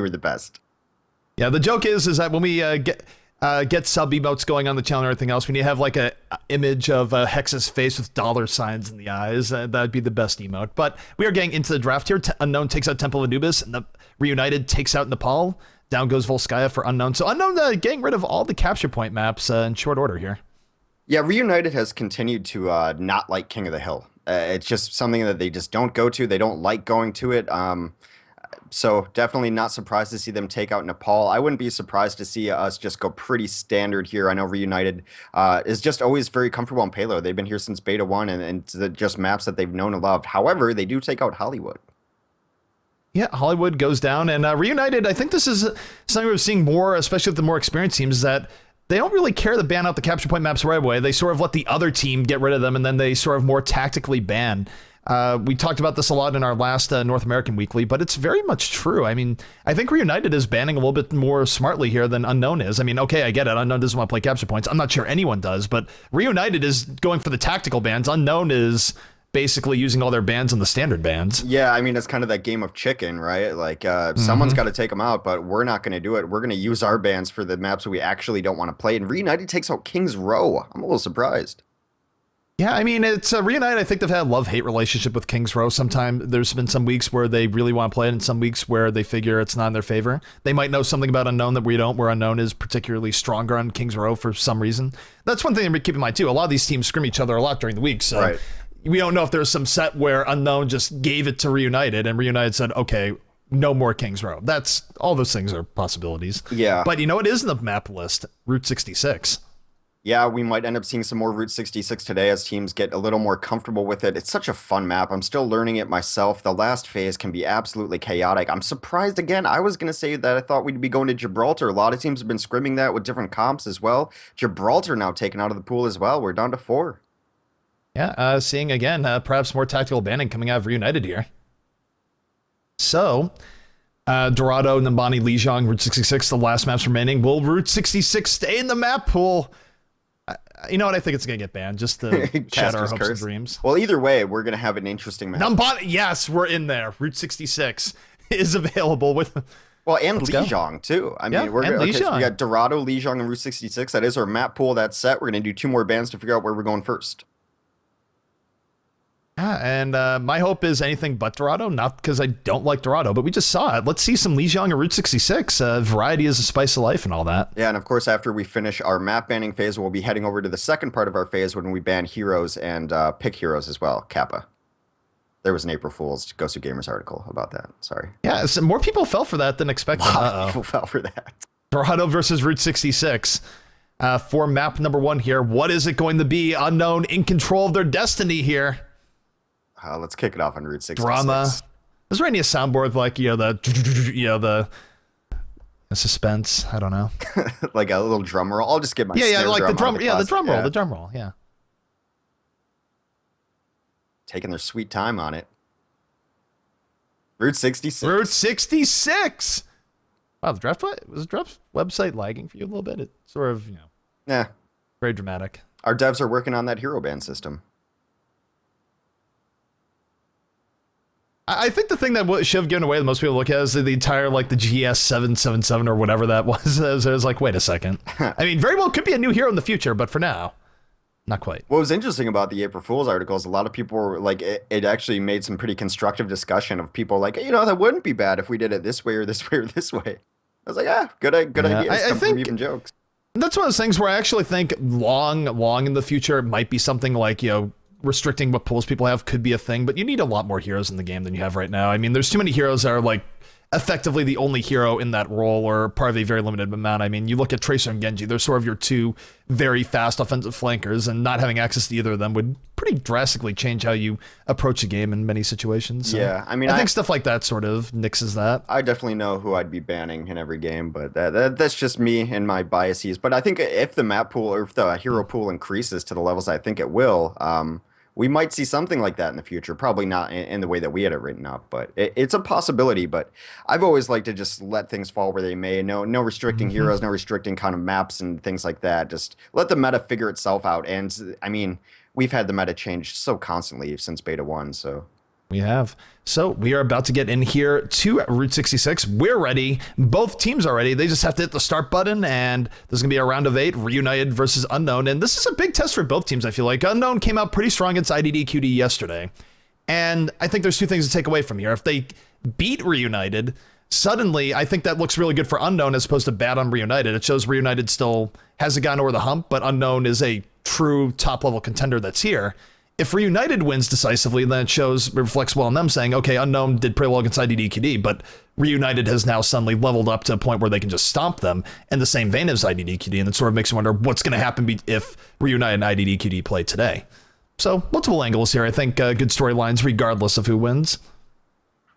were the best. Yeah, the joke is that when we get sub emotes going on the channel and everything else, we need to have like a image of Hex's face with dollar signs in the eyes. That'd be the best emote. But we are getting into the draft here. Unknown takes out Temple of Anubis, and the Reunited takes out Nepal. Down goes Volskaya for Unknown. So Unknown getting rid of all the capture point maps in short order here. Yeah, Reunited has continued to not like King of the Hill. It's just something that they just don't go to. They don't like going to it. So definitely not surprised to see them take out Nepal. I wouldn't be surprised to see us just go pretty standard here. I know Reunited is just always very comfortable on payload. They've been here since Beta 1, and it's just maps that they've known and loved. However, they do take out Hollywood. Yeah, Hollywood goes down, and Reunited, I think this is something we're seeing more, especially with the more experienced teams, is that they don't really care to ban out the capture point maps right away. They sort of let the other team get rid of them, and then they sort of more tactically ban. We talked about this a lot in our last North American Weekly, but it's very much true. I mean, I think Reunited is banning a little bit more smartly here than Unknown is. I mean, okay, I get it. Unknown doesn't want to play capture points. I'm not sure anyone does, but Reunited is going for the tactical bans. Unknown is basically using all their bans on the standard bans. Yeah, I mean, it's kind of that game of chicken, right? Like, someone's got to take them out, but we're not going to do it. We're going to use our bans for the maps that we actually don't want to play. And Reunited takes out King's Row. I'm a little surprised. Yeah, I mean, it's Reunited. I think they've had a love-hate relationship with King's Row. Sometimes there's been some weeks where they really want to play it, and some weeks where they figure it's not in their favor. They might know something about Unknown that we don't, where Unknown is particularly stronger on King's Row for some reason. That's one thing to keep in mind, too. A lot of these teams scrim each other a lot during the week, so right. We don't know if there's some set where Unknown just gave it to Reunited, and Reunited said, okay, no more King's Row. That's all those things are possibilities. Yeah. But you know what is in the map list? Route 66. Yeah, we might end up seeing some more Route 66 today as teams get a little more comfortable with it. It's such a fun map. I'm still learning it myself. The last phase can be absolutely chaotic. I'm surprised again. I was going to say that I thought we'd be going to Gibraltar. A lot of teams have been scrimming that with different comps as well. Gibraltar now taken out of the pool as well. We're down to 4. Yeah, seeing again, perhaps more tactical banning coming out of Reunited here. So, Dorado, Nambani, Lijiang, Route 66, the last maps remaining. Will Route 66 stay in the map pool? You know what? I think it's going to get banned, just to shatter our hopes and dreams. Well, either way, we're going to have an interesting map. Nambani, yes, we're in there. Route 66 is available with... Well, and Lijiang, too. I mean, we're okay, so we got Dorado, Lijiang, and Route 66. That is our map pool. That's set. We're going to do 2 more bans to figure out where we're going first. Yeah, and my hope is anything but Dorado, not because I don't like Dorado, but we just saw it. Let's see some Lijiang and Route 66. Variety is a spice of life and all that. Yeah, and of course, after we finish our map banning phase, we'll be heading over to the second part of our phase when we ban heroes and pick heroes as well, Kappa. There was an April Fool's GosuGamers article about that. Sorry. Yeah, so more people fell for that than expected. People fell for that. Dorado versus Route 66. For map number 1 here, what is it going to be? Unknown in control of their destiny here. Let's kick it off on Route 66. Drama. Is there any soundboard like, the suspense? I don't know. Like a little drum roll. I'll just get my like the drum. The drum roll. The drum roll. Yeah. Taking their sweet time on it. Route 66. Route 66. Wow, was the draft website lagging for you a little bit? It sort of, very dramatic. Our devs are working on that hero ban system. I think the thing that should have given away that most people look at is the entire, like, the GS 777 or whatever that was. I was like, wait a second. I mean, very well could be a new hero in the future, but for now, not quite. What was interesting about the April Fool's articles, a lot of people were like, it actually made some pretty constructive discussion of people like, that wouldn't be bad if we did it this way or this way or this way. I was like, good idea. I think even jokes. That's one of those things where I actually think long in the future, it might be something like, restricting what pools people have could be a thing, but you need a lot more heroes in the game than you have right now. I mean, there's too many heroes that are like effectively the only hero in that role or part of a very limited amount. I mean, you look at Tracer and Genji, they're sort of your 2 very fast offensive flankers, and not having access to either of them would pretty drastically change how you approach a game in many situations. So yeah, I mean, I think stuff like that sort of nixes that. I definitely know who I'd be banning in every game, but that's just me and my biases. But I think if the map pool or if the hero pool increases to the levels I think it will, we might see something like that in the future. Probably not in the way that we had it written up, but it's a possibility. But I've always liked to just let things fall where they may. No restricting heroes, no restricting kind of maps and things like that. Just let the meta figure itself out. And I mean, we've had the meta change so constantly since Beta 1, so We have. So we are about to get in here to Route 66. We're ready. Both teams are ready. They just have to hit the start button, and there's going to be a round of 8, Reunited versus Unknown. And this is a big test for both teams, I feel like. Unknown came out pretty strong against IDDQD yesterday. And I think there's 2 things to take away from here. If they beat Reunited, suddenly I think that looks really good for Unknown as opposed to bad on Reunited. It shows Reunited still hasn't gotten over the hump, but Unknown is a true top-level contender that's here. If Reunited wins decisively, then it reflects well on them saying, okay, Unknown did pretty well against IDDQD, but Reunited has now suddenly leveled up to a point where they can just stomp them in the same vein as IDDQD, and it sort of makes you wonder what's going to happen if Reunited and IDDQD play today. So multiple angles here. I think good storylines regardless of who wins.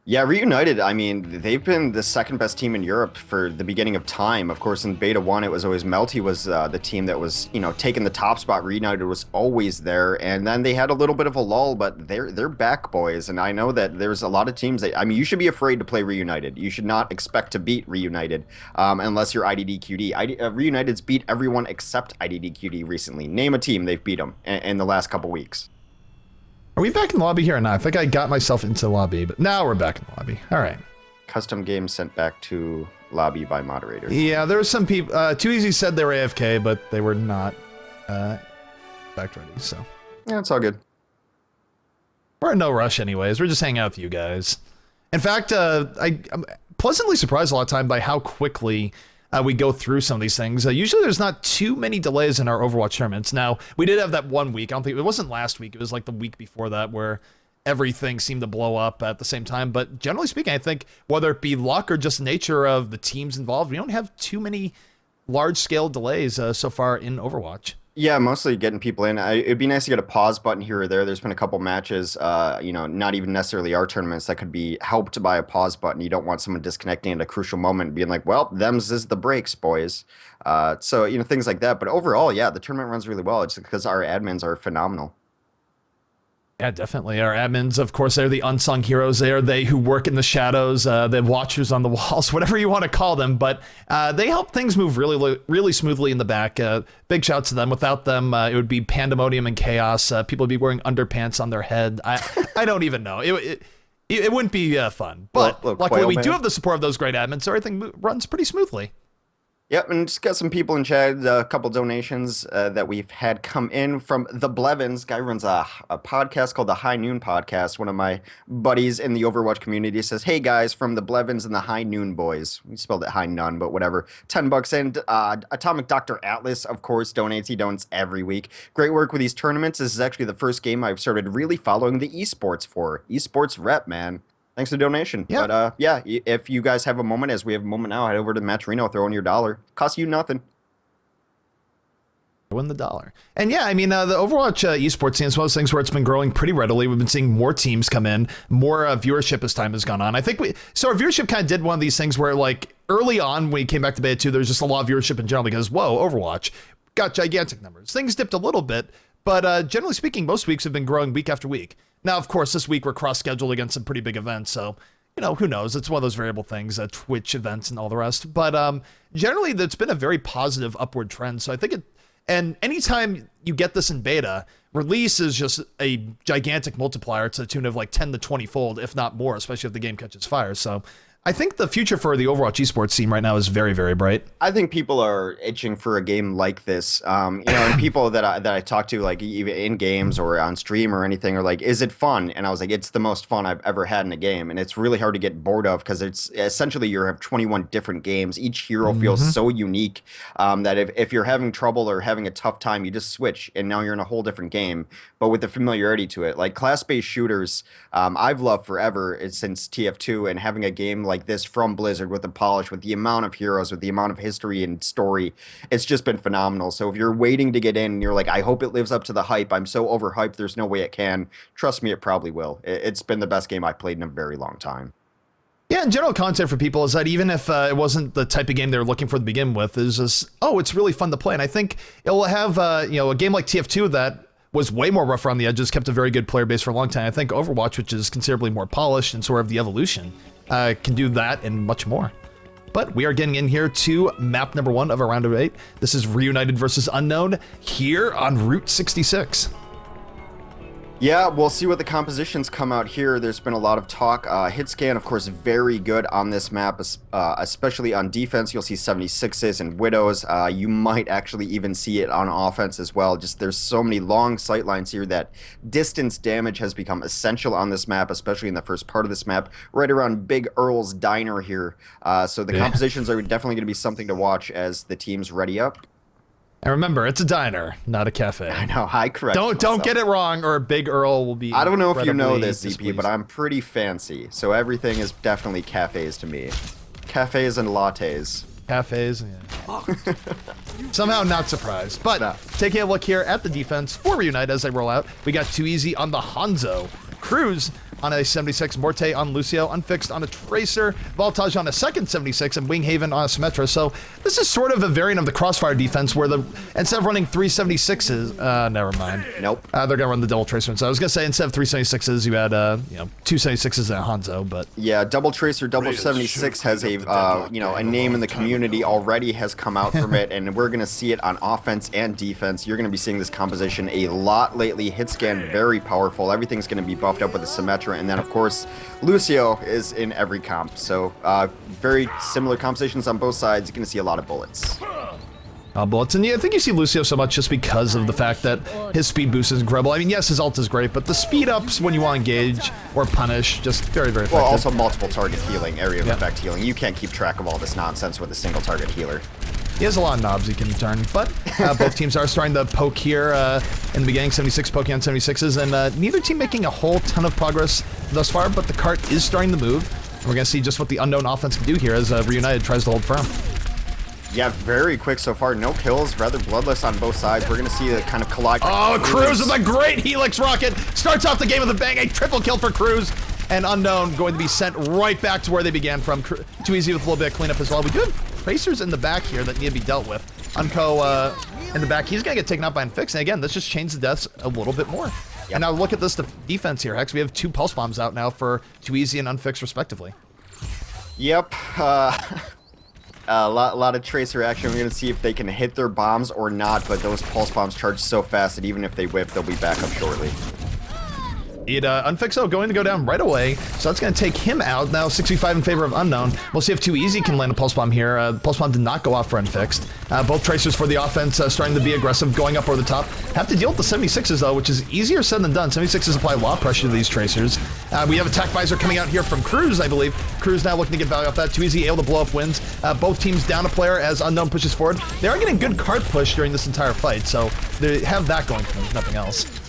Yeah, Reunited, I mean, they've been the second best team in Europe for the beginning of time. Of course, in Beta 1, it was always Melty was the team that was, taking the top spot. Reunited was always there, and then they had a little bit of a lull, but they're back, boys. And I know that there's a lot of teams that, I mean, you should be afraid to play Reunited. You should not expect to beat Reunited unless you're IDDQD. Reunited's beat everyone except IDDQD recently. Name a team they've beat them in the last couple weeks. Are we back in the lobby here or not? I think I got myself into the lobby, but now we're back in the lobby. All right. Custom game sent back to lobby by moderator. Yeah, there were some people. Too Easy said they were AFK, but they were not back ready, so. Yeah, it's all good. We're in no rush anyways. We're just hanging out with you guys. In fact, I'm pleasantly surprised a lot of time by how quickly we go through some of these things. Usually there's not too many delays in our Overwatch tournaments. Now, we did have that 1 week. I don't think it wasn't last week. It was like the week before that where everything seemed to blow up at the same time. But generally speaking, I think whether it be luck or just nature of the teams involved, we don't have too many large-scale delays so far in Overwatch. Yeah, mostly getting people in. It'd be nice to get a pause button here or there. There's been a couple matches, not even necessarily our tournaments, that could be helped by a pause button. You don't want someone disconnecting at a crucial moment and being like, well, them's is the breaks, boys. So, things like that. But overall, yeah, the tournament runs really well. It's because our admins are phenomenal. Yeah, definitely. Our admins, of course, they're the unsung heroes. They are they who work in the shadows, the watchers on the walls, whatever you want to call them. But they help things move really, really smoothly in the back. Big shouts to them. Without them, it would be pandemonium and chaos. People would be wearing underpants on their head. I don't even know. It wouldn't be fun. But luckily, we do have the support of those great admins, so everything runs pretty smoothly. Yep, and just got some people in chat, a couple donations that we've had come in from the Blevins. Guy runs a podcast called the High Noon Podcast. One of my buddies in the Overwatch community says, hey guys, from the Blevins and the High Noon Boys. We spelled it High Nun, but whatever. $10 in. Atomic Dr. Atlas, of course, donates. He donates every week. Great work with these tournaments. This is actually the first game I've started really following the esports for. Esports rep, man. Thanks for the donation. Yeah. But if you guys have a moment, as we have a moment now, head over to Match Reno, throw in your $1. Costs you nothing. Win the $1. And yeah, I mean, the Overwatch esports scene is one of those things where it's been growing pretty readily. We've been seeing more teams come in, more viewership as time has gone on. I think our viewership kind of did one of these things where, like, early on when we came back to Beta 2, there's just a lot of viewership in general because, whoa, Overwatch got gigantic numbers. Things dipped a little bit, but generally speaking, most weeks have been growing week after week. Now, of course, this week we're cross-scheduled against some pretty big events, so, who knows? It's one of those variable things, Twitch events and all the rest. But generally, it's been a very positive upward trend, so I think and anytime you get this in beta, release is just a gigantic multiplier to the tune of like 10 to 20-fold, if not more, especially if the game catches fire. So I think the future for the Overwatch esports scene right now is very, very bright. I think people are itching for a game like this. And people that I talk to, like even in games or on stream or anything, are like, "Is it fun?" And I was like, "It's the most fun I've ever had in a game." And it's really hard to get bored of because it's essentially you have 21 different games. Each hero feels so unique that if you're having trouble or having a tough time, you just switch and now you're in a whole different game. But with the familiarity to it, like class-based shooters, I've loved forever since TF2, and having a game like this from Blizzard with the polish, with the amount of heroes, with the amount of history and story, it's just been phenomenal. So if you're waiting to get in and you're like, I hope it lives up to the hype, I'm so overhyped, there's no way it can, trust me, it probably will. It's been the best game I've played in a very long time. Yeah, and general content for people is that even if it wasn't the type of game they were looking for to begin with, is just, it's really fun to play. And I think it will have, a game like TF2 that was way more rough around the edges, kept a very good player base for a long time. I think Overwatch, which is considerably more polished and sort of the evolution, can do that and much more. But we are getting in here to map number 1 of a round of 8. This is Reunited versus Unknown here on Route 66. Yeah, we'll see what the compositions come out here. There's been a lot of talk. Hit scan, of course, very good on this map, especially on defense. You'll see 76s and Widows. You might actually even see it on offense as well. Just there's so many long sight lines here that distance damage has become essential on this map, especially in the first part of this map, right around Big Earl's Diner here. So the compositions are definitely going to be something to watch as the teams ready up. And remember, it's a diner, not a cafe. I know, I correct Don't get it wrong, or Big Earl will be. I don't know if you know this, displeased. ZP, but I'm pretty fancy, so everything is definitely cafes to me. Cafes and lattes. Cafes, yeah. Somehow not surprised. But No. taking a look here at the defense for Reunite as they roll out, we got Too Easy on the Hanzo. Cruz on a 76, Morte on Lucio, Unfixed on a Tracer, Voltage on a second 76, and Winghaven on a Symmetra. So this is sort of a variant of the Crossfire defense where instead of running 376s, never mind. Nope. They're gonna run the double Tracer. So I was gonna say instead of 376s, you had 276s and a Hanzo, but Yeah, Double Tracer, Double 76 has a a name in the community already has come out from it, and we're gonna see it on offense and defense. You're gonna be seeing this composition a lot lately. Hit scan very powerful. Everything's gonna be buffed up with a Symmetra, and then of course Lucio is in every comp. So very similar compositions on both sides. You're gonna see a lot of bullets. bullets. And yeah, I think you see Lucio so much just because of the fact that his speed boost is incredible. I mean, yes, his ult is great, but the speed ups when you want to engage or punish, just very, very effective. Well, also multiple target healing, area of effect healing. You can't keep track of all this nonsense with a single target healer. He has a lot of knobs he can turn, but both teams are starting to poke here in the beginning, 76 poking on 76s, and neither team making a whole ton of progress thus far, but the cart is starting to move. And we're going to see just what the unknown offense can do here as Reunited tries to hold firm. Yeah, very quick so far. No kills, rather bloodless on both sides. We're going to see the kind of collide. Oh, Cruz with a great Helix rocket. Starts off the game with a bang. A triple kill for Cruz. And Unknown going to be sent right back to where they began from. Too Easy with a little bit of cleanup as well. We do have Tracers in the back here that need to be dealt with. Unco in the back. He's going to get taken out by Unfix. And again, this just changes the deaths a little bit more. Yep. And now look at this defense here, Hex. We have 2 pulse bombs out now for Too Easy and Unfix respectively. Yep. A lot of Tracer action. We're going to see if they can hit their bombs or not, but those pulse bombs charge so fast that even if they whip, they'll be back up shortly. Unfixo going to go down right away, so that's going to take him out. Now 65 in favor of Unknown. We'll see if Too Easy can land a pulse bomb here. The pulse bomb did not go off for Unfixed. Both Tracers for the offense starting to be aggressive, going up over the top. Have to deal with the 76s though, which is easier said than done. 76s apply a lot of pressure to these Tracers. We have Attack Visor coming out here from Cruz, I believe. Cruz now looking to get value off that. Too Easy able to blow up wins. Both teams down a player as Unknown pushes forward. They are getting good card push during this entire fight, so they have that going for them, if nothing else.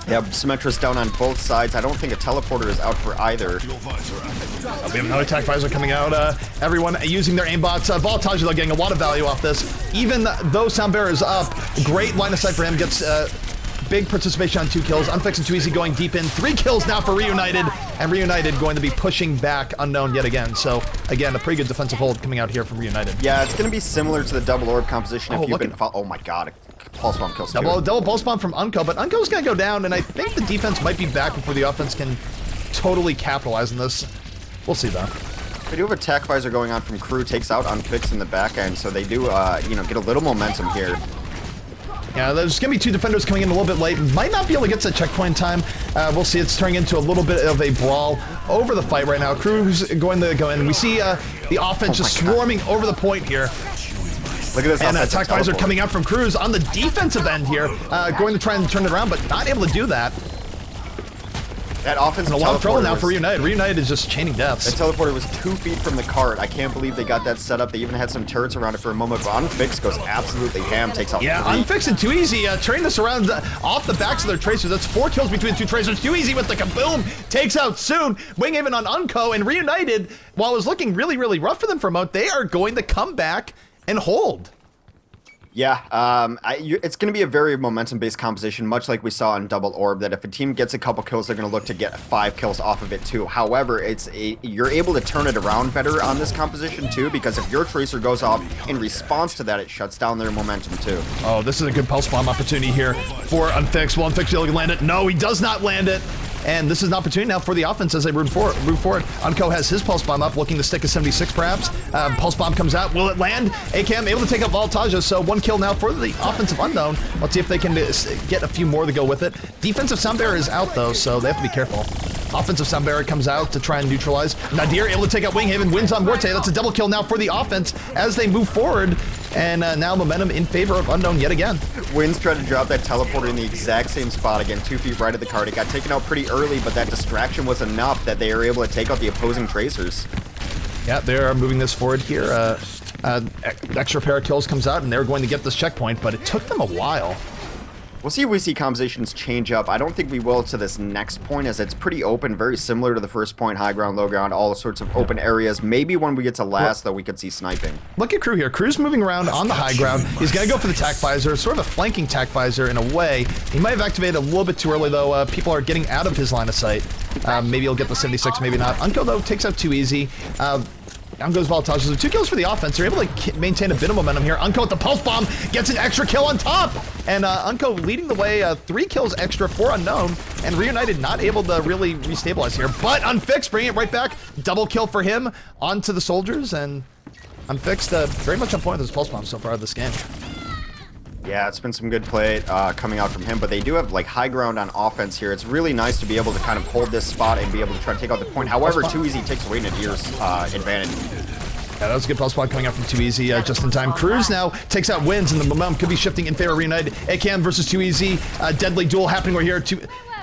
Yeah, Symmetra's down on both sides. I don't think a teleporter is out for either. We have another Attack Visor coming out. Everyone using their aimbots. Voltage, though, getting a lot of value off this. Even though Soundbearer is up, great line of sight for him. Gets big participation on 2 kills. Unfixed and Too Easy going deep in. 3 kills now for Reunited. And Reunited going to be pushing back Unknown yet again. So, again, a pretty good defensive hold coming out here from Reunited. Yeah, it's going to be similar to the double orb composition if you've been... Oh my god. Pulse bomb kills double pulse bomb from Unco, but Unco's gonna go down, and I think the defense might be back before the offense can totally capitalize on this. We'll see though. We do have Attack Visor going on from Crew, takes out Unfixed in the back end, so they do, get a little momentum here. Yeah, there's gonna be 2 defenders coming in a little bit late. Might not be able to get to checkpoint in time. We'll see. It's turning into a little bit of a brawl over the fight right now. Crew's going to go in. We see the offense just swarming over the point here. Look at this. And Attack Visor coming out from Cruz on the defensive end here, going to try and turn it around, but not able to do that. That offensive teleporter. A lot of trouble now for Reunited. Reunited is just chaining deaths. That teleporter was 2 feet from the cart. I can't believe they got that set up. They even had some turrets around it for a moment, but Unfixed goes absolutely ham, takes out 3. Unfixed and Too Easy turning this around off the backs of their Tracers. That's 4 kills between the 2 Tracers. Too Easy with the kaboom, takes out Soon. Winghaven on Unco, and Reunited, while it was looking really, really rough for them for a moment, they are going to come back and hold. Yeah, it's going to be a very momentum-based composition, much like we saw in Double Orb, that if a team gets a couple kills, they're going to look to get 5 kills off of it too. However, you're able to turn it around better on this composition too, because if your Tracer goes off in response to that, it shuts down their momentum too. Oh, this is a good pulse bomb opportunity here for Unfixed. Will Unfixed be able to land it? No, he does not land it. and this is an opportunity now for the offense as they move forward. Unco has his Pulse Bomb up, looking to stick a 76 perhaps. Pulse Bomb comes out. Will it land? ACAM able to take out Voltaja, so 1 kill now for the offensive Unknown. Let's see if they can get a few more to go with it. Defensive Sound Barrier is out though, so they have to be careful. Offensive Sound Barrier comes out to try and neutralize. Nadir able to take out Winghaven, wins on Morte. That's a double kill now for the offense as they move forward. And now momentum in favor of Unknown yet again. Wins tried to drop that teleporter in the exact same spot again, 2 feet right of the card. It got taken out pretty early, but that distraction was enough that they were able to take out the opposing tracers. Yeah, they're moving this forward here. Extra pair of kills comes out, and they're going to get this checkpoint, but it took them a while. We'll see if we see compositions change up. I don't think we will to this next point, as it's pretty open, very similar to the first point, high ground, low ground, all sorts of open areas. Maybe when we get to last, though, we could see sniping. Look at Crew here. Crew's moving around on the high ground. He's going to go for the tac visor, sort of a flanking tac visor in a way. He might have activated a little bit too early, though. People are getting out of his line of sight. Maybe he'll get the 76, maybe not. Unco, though, takes out too easy. Down goes Voltage. So 2 kills for the offense. They're able to maintain a bit of momentum here. Unco with the Pulse Bomb gets an extra kill on top. And Unco leading the way, 3 kills extra for Unknown. And Reunited not able to really restabilize here. But Unfixed bringing it right back. Double kill for him onto the soldiers. And Unfixed very much on point with his Pulse Bomb so far this game. Yeah, it's been some good play coming out from him, but they do have like high ground on offense here. It's really nice to be able to kind of hold this spot and be able to try to take out the point. However, Too Easy takes away Nadir's advantage. Yeah, that was a good pulse spot coming out from Too Easy just in time. Cruz now takes out wins, and the momentum could be shifting in favor of Reunited. ACAM versus Too Easy. Deadly duel happening right here.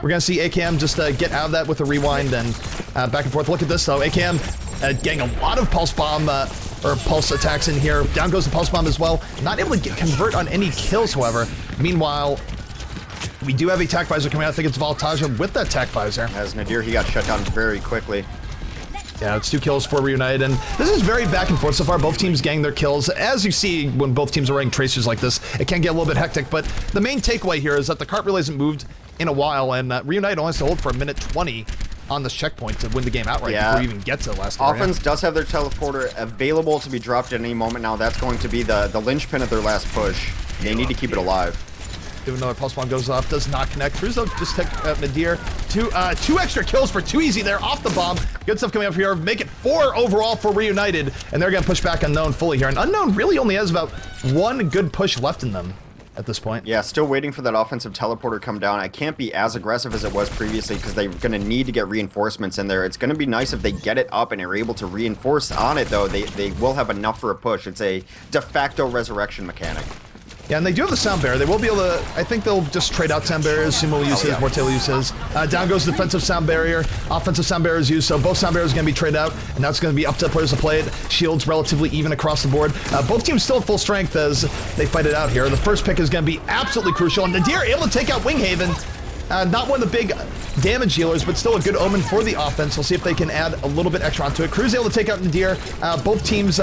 We're going to see ACAM just get out of that with a rewind and back and forth. Look at this, though. ACAM getting a lot of Pulse Bomb or Pulse attacks in here. Down goes the Pulse Bomb as well. Not able to convert on any kills, however. Meanwhile, we do have a tac visor coming out. I think it's Voltaja with that tac visor. As Nadir, he got shut down very quickly. Yeah, it's 2 kills for Reunited, and this is very back and forth so far. Both teams getting their kills. As you see, when both teams are running tracers like this, it can get a little bit hectic, but the main takeaway here is that the cart relay hasn't moved in a while, and Reunited only has to hold for 1:20 on this checkpoint to win the game outright before you even get to the last area. Offense does have their teleporter available to be dropped at any moment now. That's going to be the linchpin of their last push. They need to keep it alive. Even though Pulse Bomb goes off, does not connect. Cruz, though, just take Nadir. Two extra kills for Too Easy there off the bomb. Good stuff coming up here. Make it 4 overall for Reunited, and they're going to push back Unknown fully here. And Unknown really only has about 1 good push left in them at this point. Yeah, still waiting for that offensive teleporter to come down. I can't be as aggressive as it was previously because they're going to need to get reinforcements in there. It's going to be nice if they get it up and are able to reinforce on it, though. They will have enough for a push. It's a de facto resurrection mechanic. Yeah, and they do have the sound barrier. They will be able to, I think they'll just trade out sound barriers. Sumo will use his, Morte will use his. Down goes the defensive sound barrier. Offensive sound barrier is used, so both sound barriers are going to be traded out, and that's going to be up to players to play it. Shields relatively even across the board. Both teams still at full strength as they fight it out here. The first pick is going to be absolutely crucial, and Nadir able to take out Winghaven. Not one of the big damage dealers, but still a good omen for the offense. We'll see if they can add a little bit extra onto it. Cruz able to take out Nadir. Both teams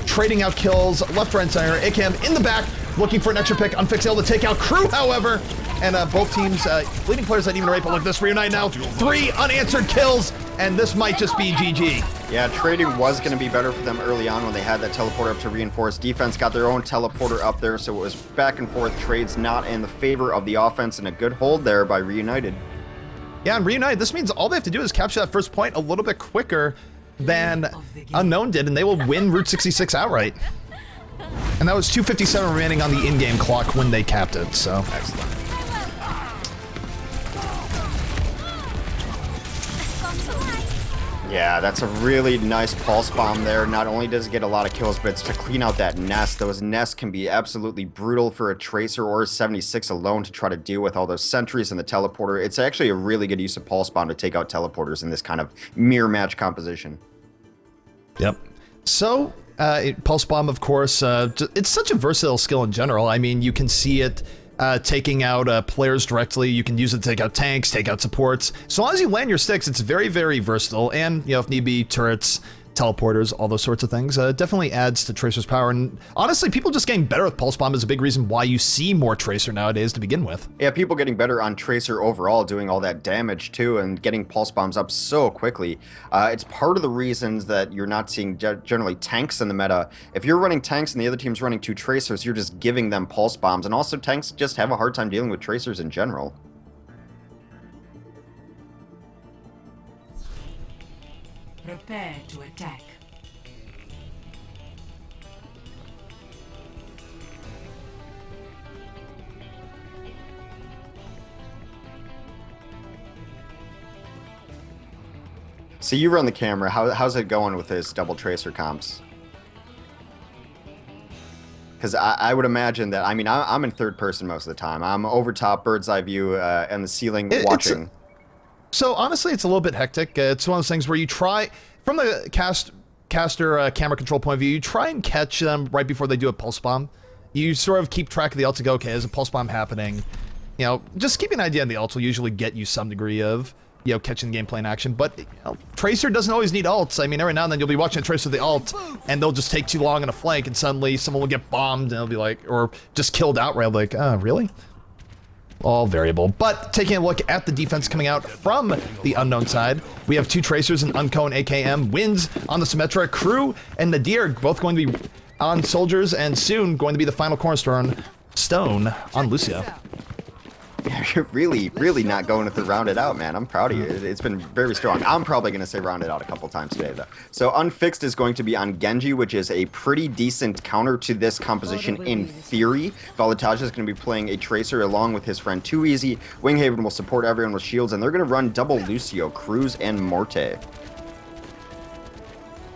trading out kills, left, right, and center. ACAM in the back, looking for an extra pick. Unfixed able to take out Crew, however. And both teams leading players at even rate, but look, this Reunite now. 3 unanswered kills, and this might just be GG. Yeah, trading was going to be better for them early on when they had that teleporter up to reinforce. Defense got their own teleporter up there, so it was back and forth trades not in the favor of the offense, and a good hold there by Reunited. Yeah, and Reunited, this means all they have to do is capture that first point a little bit quicker than Unknown did, and they will win Route 66 outright. And that was 2:57 remaining on the in-game clock when they capped it, so. Excellent. Yeah, that's a really nice pulse bomb there. Not only does it get a lot of kills, but it's to clean out that nest. Those nests can be absolutely brutal for a Tracer or a 76 alone to try to deal with all those sentries and the teleporter. It's actually a really good use of pulse bomb to take out teleporters in this kind of mirror match composition. Yep. So, Pulse Bomb, of course, it's such a versatile skill in general. I mean, you can see it taking out players directly. You can use it to take out tanks, take out supports. So long as you land your sticks, it's very, very versatile. And, you know, if need be, turrets, teleporters, all those sorts of things. Definitely adds to Tracer's power. And honestly, people just getting better with Pulse Bomb is a big reason why you see more Tracer nowadays to begin with. Yeah, people getting better on Tracer overall, doing all that damage too, and getting Pulse Bombs up so quickly. It's part of the reasons that you're not seeing generally tanks in the meta. If you're running tanks and the other team's running 2 Tracers, you're just giving them Pulse Bombs. And also tanks just have a hard time dealing with Tracers in general. Prepare to attack. So you run the camera. How's it going with this double tracer comps? Because I would imagine that, I mean, I'm in third person most of the time. I'm over top, bird's eye view, and the ceiling watching. So honestly, it's a little bit hectic. It's one of those things where you try, from the caster camera control point of view, you try and catch them right before they do a pulse bomb. You sort of keep track of the ult to go, okay, is a pulse bomb happening? You know, just keeping an idea on the ult will usually get you some degree of, you know, catching the gameplay in action. But, you know, Tracer doesn't always need ults. I mean, every now and then you'll be watching a Tracer with the ult, and they'll just take too long on a flank, and suddenly someone will get bombed, and they'll be like, or just killed outright, like, really? All variable. But taking a look at the defense coming out from the unknown side, we have two Tracers, and Unco and AKM. Wins on the Symmetra. Crew and Nadir both going to be on Soldiers, and soon going to be the final cornerstone stone on Lucio. You're really not going with the rounded out, man. I'm proud of you. It's been very strong. I'm probably going to say rounded out a couple times today, though. So Unfixed is going to be on Genji, which is a pretty decent counter to this composition in theory. Valitaja is going to be playing a Tracer along with his friend Too Easy. Winghaven will support everyone with shields, and they're going to run double Lucio, Cruz, and Morte.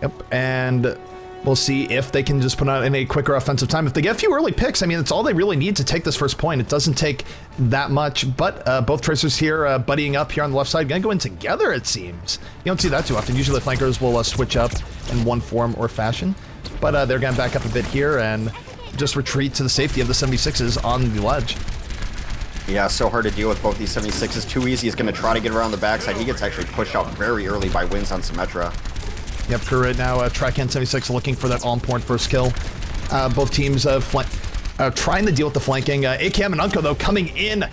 Yep, and we'll see if they can just put out in a quicker offensive time. If they get a few early picks, I mean, it's all they really need to take this first point. It doesn't take that much, but both Tracers here buddying up here on the left side, gonna go in together, it seems. You don't see that too often. Usually the flankers will switch up in one form or fashion, but they're gonna back up a bit here and just retreat to the safety of the 76s on the ledge. Yeah, so hard to deal with both these 76s. Too Easy is going to try to get around the backside. He gets actually pushed out very early by wins on Symmetra. Yep, Crew right now, Trackhan 76 looking for that all-important first kill. Both teams trying to deal with the flanking. AKM and Unco, though, coming in,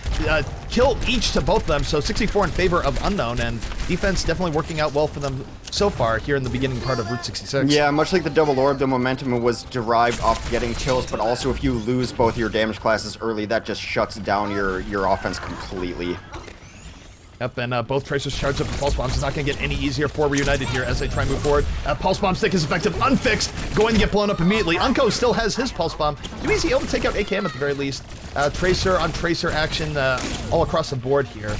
kill each to both of them, so 64 in favor of Unknown, and defense definitely working out well for them so far here in the beginning part of Route 66. Yeah, much like the double orb, the momentum was derived off getting kills, but also if you lose both your damage classes early, that just shuts down your offense completely. Yep, and both Tracers charged up the Pulse Bombs. It's not going to get any easier for Reunited here as they try and move forward. Pulse Bomb stick is effective. Unfixed, going to get blown up immediately. Unco still has his Pulse Bomb. Too Easy able to take out AKM at the very least. Tracer on Tracer action all across the board here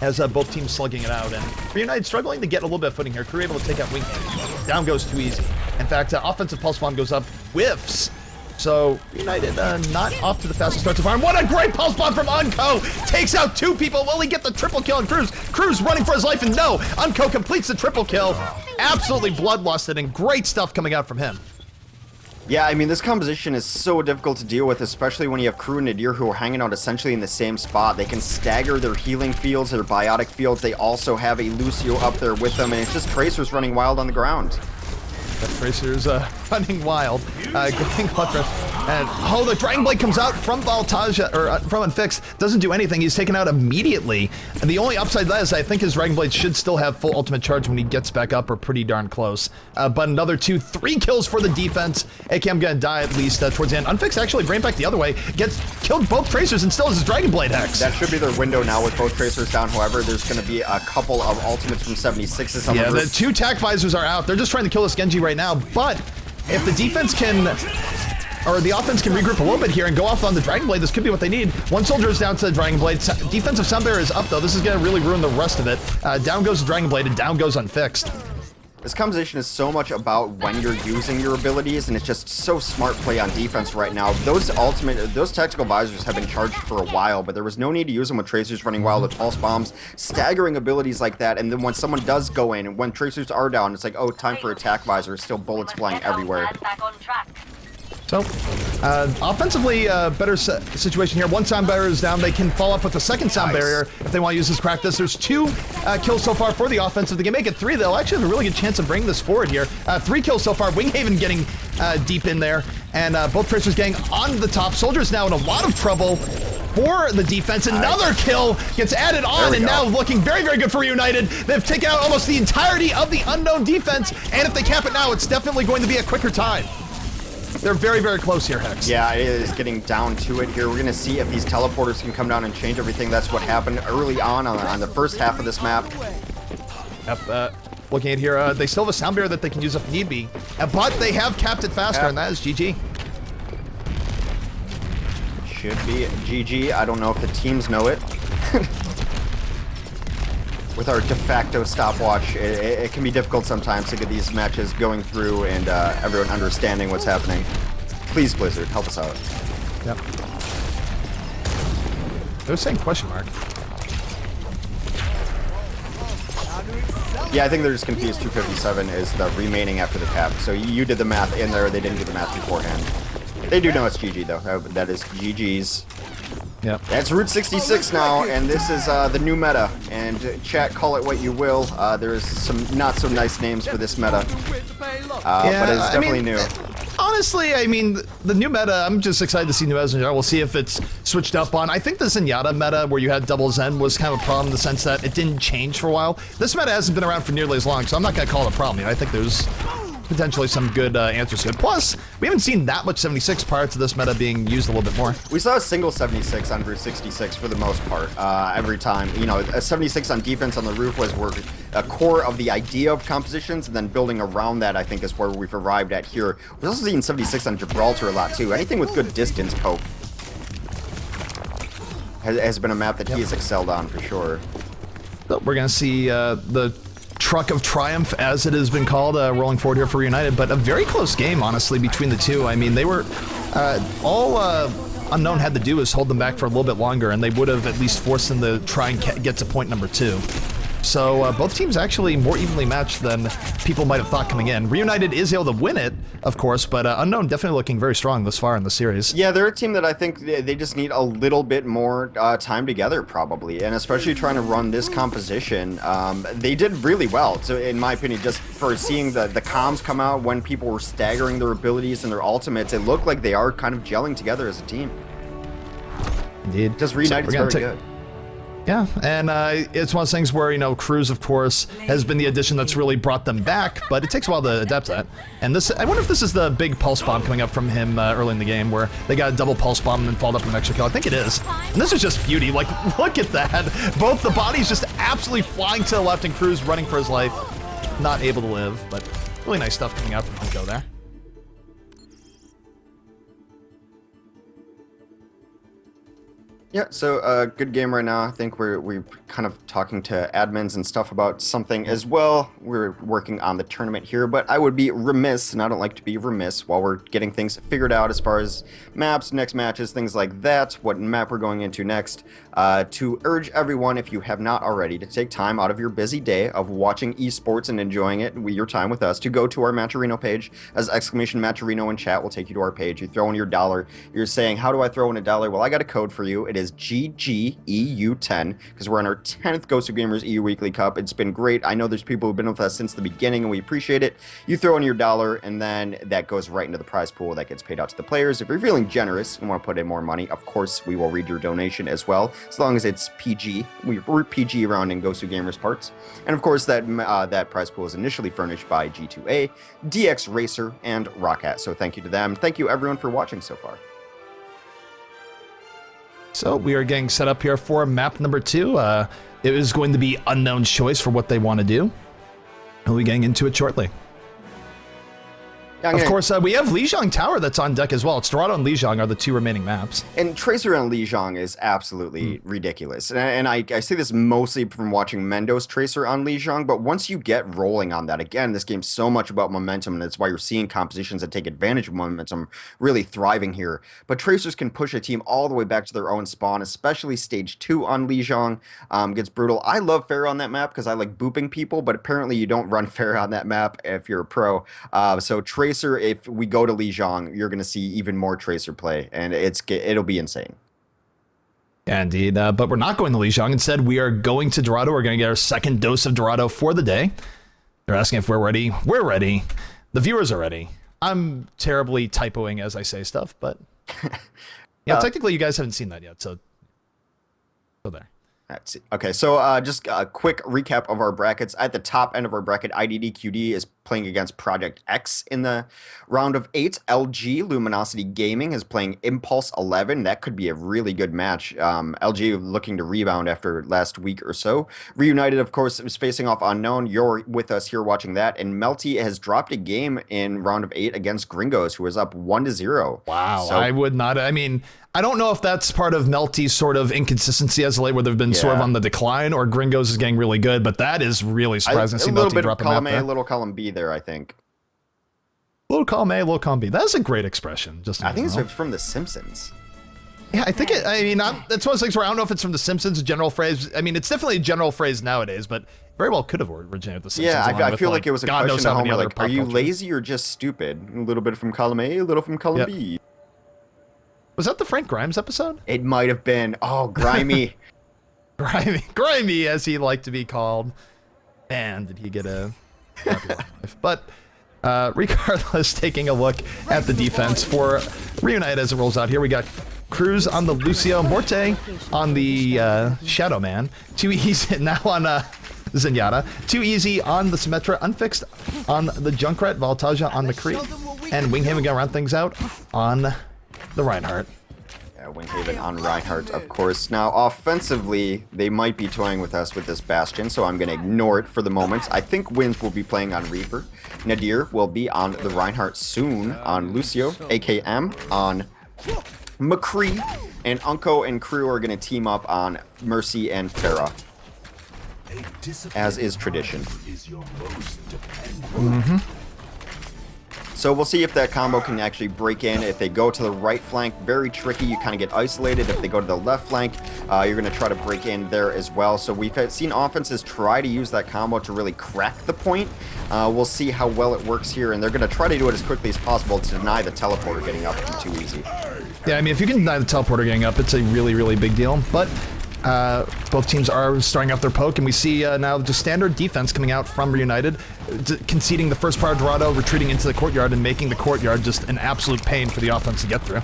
as both teams slugging it out. And Reunited struggling to get a little bit of footing here. Crew able to take out Winghead. Down goes Too Easy. In fact, offensive Pulse Bomb goes up, whiffs. So, United not off to the fastest start so far. And what a great Pulse Bomb from Unco! Takes out two people. Will he get the triple kill on Cruz? Cruz running for his life, and no! Unco completes the triple kill. Absolutely bloodlusted, and great stuff coming out from him. Yeah, I mean, this composition is so difficult to deal with, especially when you have Crew and Nadir who are hanging out essentially in the same spot. They can stagger their healing fields, their biotic fields. They also have a Lucio up there with them, and it's just Tracers running wild on the ground. The Tracer's running wild, going left, and oh, the Dragon Blade comes out from Valtaja, or from Unfixed, doesn't do anything. He's taken out immediately, and the only upside to that is I think his Dragon Blade should still have full ultimate charge when he gets back up, or pretty darn close. But another 3 kills for the defense. AKM gonna die at least towards the end. Unfixed actually brain back the other way, gets killed both Tracers and still has his Dragon Blade Hex. That should be their window now with both Tracers down. However, there's going to be a couple of ultimates from 76s on the the 2 tac visors are out. They're just trying to kill this Genji right now, but if the defense can, or the offense can regroup a little bit here and go off on the Dragon Blade, this could be what they need. One soldier is down to the Dragon Blade. Defensive Sound Barrier is up, though. This is going to really ruin the rest of it. Down goes the Dragon Blade, and down goes Unfixed. This composition is so much about when you're using your abilities, and it's just so smart play on defense right now. Those tactical visors have been charged for a while, but there was no need to use them with Tracers running wild with Pulse Bombs, staggering abilities like that, and then when someone does go in, and when Tracers are down, it's like, oh, time for attack visor, still bullets flying everywhere. So, offensively, better situation here. One sound barrier is down. They can follow up with a second sound barrier if they want to use this practice. There's 2 kills so far for the offense. If they can make it 3, they'll actually have a really good chance of bringing this forward here. 3 kills so far. Winghaven getting deep in there, and both Tracers getting on the top. Soldiers now in a lot of trouble for the defense. Another kill gets added on, and now looking very, very good for Reunited. They've taken out almost the entirety of the Unknown defense, and if they cap it now, it's definitely going to be a quicker time. They're very, very close here, Hex. Yeah, it is getting down to it here. We're going to see if these teleporters can come down and change everything. That's what happened early on the first half of this map. Yep, Looking at here, they still have a sound barrier that they can use if need be, but they have capped it faster, and that is GG. Should be GG. I don't know if the teams know it. With our de facto stopwatch, it can be difficult sometimes to get these matches going through and everyone understanding what's happening. Please, Blizzard, help us out. Yep. They were saying question mark. Yeah, I think they're just confused. 257 is the remaining after the cap. So you did the math in there. They didn't do the math beforehand. They do know it's GG, though. That is GG's. Yep. That's Route 66 now, and this is the new meta. And chat, call it what you will. There is some not so nice names for this meta, but it's definitely new. Honestly, I mean, the new meta, I'm just excited to see new metas in general. We'll see if it's switched up on. I think the Zenyatta meta, where you had double Zen, was kind of a problem in the sense that it didn't change for a while. This meta hasn't been around for nearly as long, so I'm not going to call it a problem. I think there's potentially some good answers to it. Plus, we haven't seen that much 76 prior to this meta being used a little bit more. We saw a single 76 on Route 66 for the most part. Every time, you know, a 76 on defense on the roof was a core of the idea of compositions, and then building around that, I think, is where we've arrived at here. We're also seeing 76 on Gibraltar a lot too. Anything with good distance poke has been a map that he has excelled on for sure. So we're gonna see the Truck of Triumph, as it has been called, rolling forward here for Reunited, but a very close game, honestly, between the two. I mean, they were all Unknown had to do is hold them back for a little bit longer, and they would have at least forced them to try and get to point number 2. So both teams actually more evenly matched than people might have thought coming in. Reunited is able to win it, of course, but Unknown definitely looking very strong this far in the series. Yeah, they're a team that I think they just need a little bit more time together, probably, and especially trying to run this composition. They did really well, so in my opinion, just for seeing the comms come out when people were staggering their abilities and their ultimates, it looked like they are kind of gelling together as a team. Indeed. Just Reunited's very good. Yeah, and it's one of those things where, you know, Cruz, of course, has been the addition that's really brought them back, but it takes a while to adapt to that. And this, I wonder if this is the big pulse bomb coming up from him early in the game, where they got a double pulse bomb and then followed up with an extra kill. I think it is. And this is just beauty. Like, look at that. Both the bodies just absolutely flying to the left, and Cruz running for his life, not able to live, but really nice stuff coming out from Hunko there. Yeah, so good game right now. I think we're kind of talking to admins and stuff about something as well. We're working on the tournament here, but I would be remiss, and I don't like to be remiss while we're getting things figured out as far as maps, next matches, things like that, what map we're going into next, to urge everyone, if you have not already, to take time out of your busy day of watching esports and enjoying it, your time with us, to go to our Matcherino page, as exclamation Matcherino in chat will take you to our page. You throw in your dollar. You're saying, how do I throw in $1? Well, I got a code for you. It is GGEU10, because we're on our 10th GosuGamers EU Weekly Cup. It's been great. I know there's people who've been with us since the beginning, and we appreciate it. You throw in your $1, and then that goes right into the prize pool that gets paid out to the players. If you're feeling generous and want to put in more money, of course, we will read your donation as well, as long as it's PG. We're PG around in GosuGamers parts. And of course, that prize pool is initially furnished by G2A, DX Racer, and Rockat. So thank you to them. Thank you, everyone, for watching so far. So we are getting set up here for map number 2. It is going to be Unknown's choice for what they want to do. We'll be getting into it shortly. Of course, we have Lijiang Tower that's on deck as well. It's Dorado and Lijiang are the 2 remaining maps. And Tracer and Lijiang is absolutely ridiculous. And I say this mostly from watching Mendo's Tracer on Lijiang, but once you get rolling on that, again, this game's so much about momentum, and that's why you're seeing compositions that take advantage of momentum really thriving here. But Tracers can push a team all the way back to their own spawn, especially stage 2 on Lijiang. Gets brutal. I love Pharah on that map because I like booping people, but apparently you don't run Pharah on that map if you're a pro. So Tracer, if we go to Lijiang, you're going to see even more Tracer play, and it'll be insane. Yeah, indeed. But we're not going to Lijiang. Instead, we are going to Dorado. We're going to get our second dose of Dorado for the day. They're asking if we're ready. We're ready. The viewers are ready. I'm terribly typoing as I say stuff, but yeah, technically you guys haven't seen that yet, so there. That's it. Okay, so just a quick recap of our brackets. At the top end of our bracket, IDDQD is playing against Project X in the round of 8. LG Luminosity Gaming is playing Impulse 11. That could be a really good match. LG looking to rebound after last week or so. Reunited, of course, is facing off Unknown. You're with us here watching that. And Melty has dropped a game in round of 8 against Gringos, who is up 1-0. Wow, So, I would not. I mean, I don't know if that's part of Melty's sort of inconsistency as of late, where they've been sort of on the decline, or Gringos is getting really good. But that is really surprising to see Melty drop a map there. A little column B there, I think. Little column A, little column B. That's a great expression. Just I think it's from The Simpsons. Yeah, I think it. I mean, that's one of those things where I don't know if it's from The Simpsons, a general phrase. I mean, it's definitely a general phrase nowadays, but very well could have originated with The Simpsons. Yeah, I feel like it was a question to Homer, like, are you culture. lazy or just stupid? A little bit from column A, a little from column B. Was that the Frank Grimes episode? It might have been. Oh, grimy. grimy, as he liked to be called. And did he get a happy life? But regardless, taking a look at the defense for Reunite as it rolls out here, we got Cruz on the Lucio, Morte on the Shadow Man, Too Easy now on Zenyatta, Too Easy on the Symmetra, Unfixed on the Junkrat, Voltaja on McCree, and Winghaven gonna round things out on the Reinhardt. Yeah, Winghaven on Reinhardt, of course. Now, offensively, they might be toying with us with this Bastion, so I'm going to ignore it for the moment. I think Wins will be playing on Reaper. Nadir will be on the Reinhardt soon on Lucio, AKM on McCree, and Unko and crew are going to team up on Mercy and Pharah, as is tradition. So we'll see if that combo can actually break in. If they go to the right flank, very tricky. You kind of get isolated. If they go to the left flank, you're going to try to break in there as well. So we've seen offenses try to use that combo to really crack the point. We'll see how well it works here, and they're going to try to do it as quickly as possible to deny the teleporter getting up Too Easy. Yeah, I mean, if you can deny the teleporter getting up, it's a really, really big deal. But both teams are starting up their poke, and we see now just standard defense coming out from Reunited, conceding the first part of Dorado, retreating into the courtyard, and making the courtyard just an absolute pain for the offense to get through.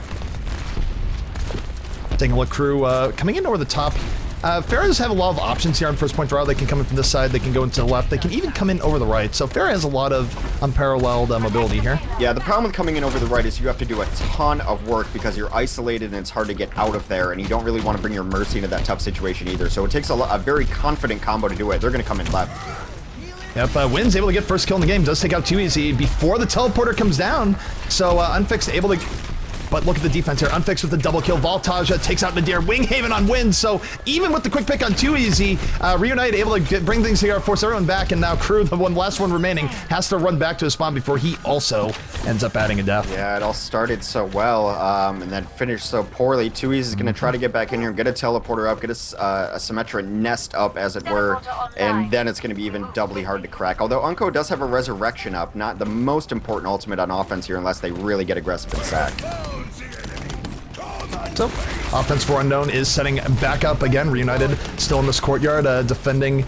Taking a look, crew coming in over the top. Pharahs have a lot of options here on first point Dorado. They can come in from this side, they can go into the left, they can even come in over the right. So Pharah has a lot of unparalleled mobility here. Yeah, the problem with coming in over the right is you have to do a ton of work because you're isolated and it's hard to get out of there, and you don't really want to bring your Mercy into that tough situation either. So it takes a very confident combo to do it. They're going to come in left. Yep, Wynn's able to get first kill in the game, does take out Too Easy before the teleporter comes down. So Unfixed able to... But look at the defense here. Unfixed with the double kill. Voltaja takes out Nadir. Winghaven on Win. So even with the quick pick on Too Easy, Reunite able to bring things together, force everyone back, and now Crew, the last one remaining, has to run back to his spawn before he also ends up adding a death. Yeah, it all started so well, and then finished so poorly. Too Easy is going to try to get back in here, get a teleporter up, get a Symmetra nest up, as it were, and then it's going to be even doubly hard to crack. Although Unko does have a Resurrection up, not the most important ultimate on offense here unless they really get aggressive and sack. So, offense for Unknown is setting back up again. Reunited still in this courtyard, defending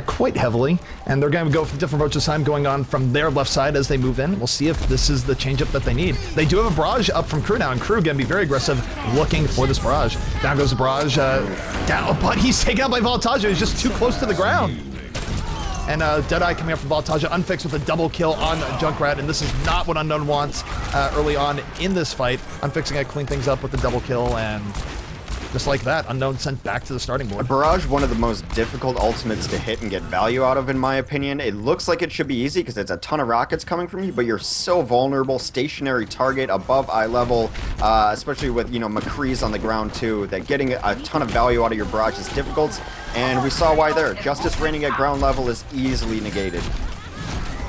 quite heavily. And they're going to go for different approaches this time, going on from their left side as they move in. We'll see if this is the changeup that they need. They do have a barrage up from Crew now, and Crew going to be very aggressive looking for this barrage. Down goes the barrage, down, but he's taken out by Voltaja. He's just too close to the ground. And Deadeye coming up from Voltaja, Unfixed with a double kill on Junkrat, and this is not what Unknown wants early on in this fight. Unfixing to clean things up with the double kill, and just like that, Unknown sent back to the starting board. Barrage, one of the most difficult ultimates to hit and get value out of, in my opinion. It looks like it should be easy because it's a ton of rockets coming from you, but you're so vulnerable. Stationary target above eye level, especially with, you know, McCree's on the ground too, that getting a ton of value out of your barrage is difficult. And we saw why there. Justice raining at ground level is easily negated.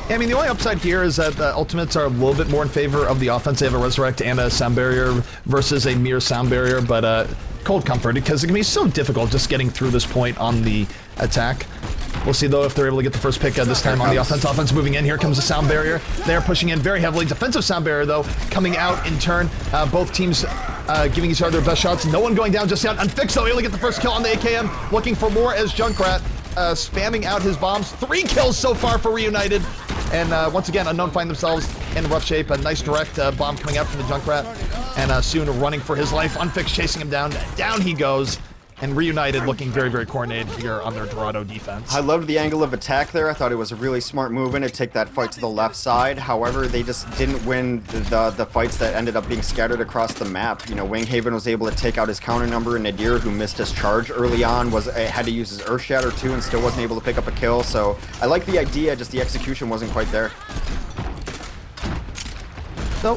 I mean, the only upside here is that the ultimates are a little bit more in favor of the offense. They have a Resurrect and a Sound Barrier versus a mere Sound Barrier, but Cold Comfort, because it can be so difficult just getting through this point on the attack. We'll see, though, if they're able to get the first pick this time on the offense. Offense moving in. Here comes the Sound Barrier. They're pushing in very heavily. Defensive Sound Barrier, though, coming out in turn. Both teams giving each other their best shots. No one going down just yet. Unfixed, though, able to get the first kill on the AKM. Looking for more as Junkrat spamming out his bombs. 3 kills so far for Reunited. And once again, Unknown find themselves in rough shape. A nice direct bomb coming out from the Junkrat. And soon running for his life. Unfixed chasing him down. Down he goes. And Reunited looking very, very coordinated here on their Dorado defense. I loved the angle of attack there. I thought it was a really smart move to take that fight to the left side. However, they just didn't win the fights that ended up being scattered across the map. You know, Winghaven was able to take out his counter number, and Nadir, who missed his charge early on, had to use his Earth Shatter too and still wasn't able to pick up a kill. So I like the idea, just the execution wasn't quite there. So,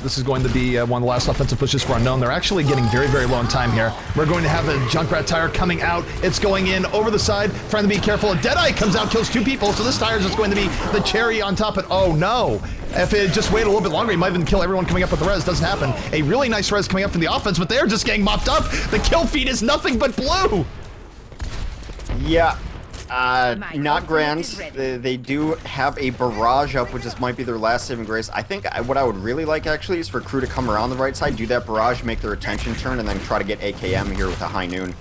this is going to be one of the last offensive pushes for Unknown. They're actually getting very, very low on time here. We're going to have a Junkrat tire coming out. It's going in over the side, trying to be careful. A Deadeye comes out, kills 2 people, so this tire is just going to be the cherry on top. Oh no! If it just waited a little bit longer, he might even kill everyone coming up with the res. Doesn't happen. A really nice res coming up from the offense, but they're just getting mopped up. The kill feed is nothing but blue! Yeah. Not grand. They do have a barrage up, which might be their last saving grace. I think what I would really like, actually, is for crew to come around the right side, do that barrage, make their attention turn, and then try to get AKM here with a high noon.